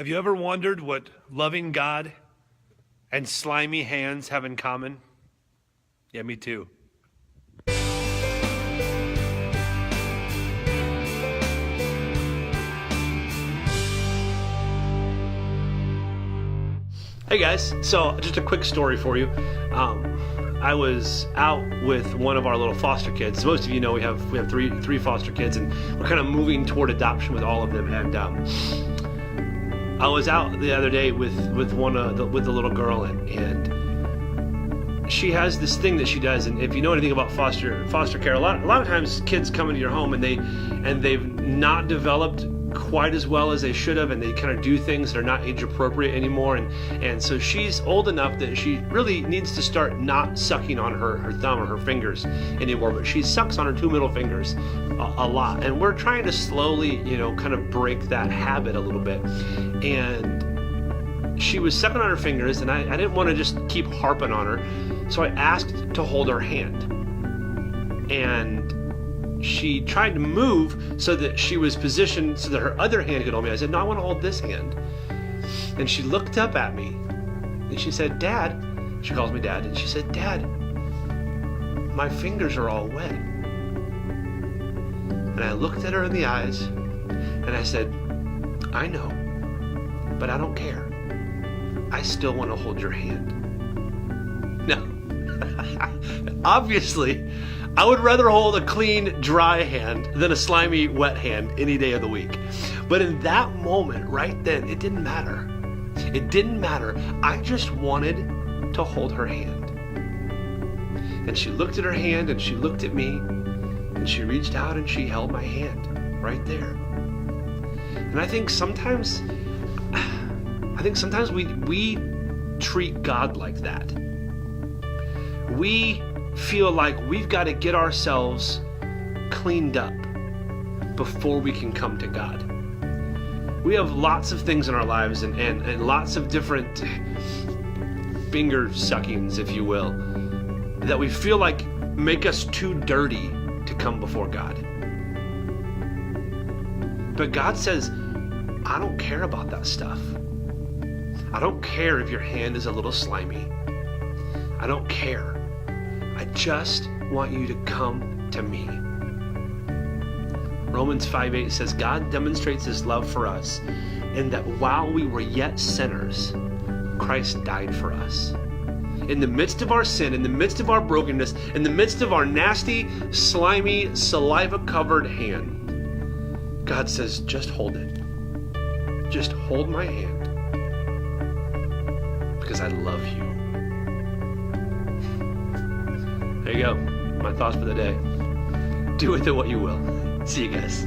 Have you ever wondered what loving God and slimy hands have in common? Yeah, me too. Hey guys, so just a quick story for you. I was out with one of our little foster kids. As most of you know, we have three foster kids, and we're kind of moving toward adoption with all of them. And I was out the other day with the little girl, and she has this thing that she does. And if you know anything about foster care, a lot of times kids come into your home and they've not developed quite as well as they should have, and they kind of do things that are not age appropriate anymore, and so she's old enough that she really needs to start not sucking on her thumb or her fingers anymore, but she sucks on her two middle fingers a lot, and we're trying to slowly kind of break that habit a little bit. And she was sucking on her fingers, and I didn't want to just keep harping on her, so I asked to hold her hand, and she tried to move so that she was positioned so that her other hand could hold me. I said, no, I want to hold this hand. And she looked up at me and she said, Dad, she calls me Dad, and she said, Dad, my fingers are all wet. And I looked at her in the eyes and I said, I know, but I don't care. I still want to hold your hand. Now, obviously, I would rather hold a clean, dry hand than a slimy, wet hand any day of the week. But in that moment, right then, it didn't matter. It didn't matter. I just wanted to hold her hand. And she looked at her hand, and she looked at me, and she reached out and she held my hand right there. And I think sometimes we treat God like that. We feel like we've got to get ourselves cleaned up before we can come to God. We have lots of things in our lives and lots of different finger suckings, if you will, that we feel like make us too dirty to come before God. But God says, I don't care about that stuff. I don't care if your hand is a little slimy. I don't care. I just want you to come to me. Romans 5:8 says, God demonstrates his love for us in that while we were yet sinners, Christ died for us. In the midst of our sin, in the midst of our brokenness, in the midst of our nasty, slimy, saliva-covered hand, God says, just hold it. Just hold my hand because I love you. There you go. My thoughts for the day. Do with it what you will. See you guys.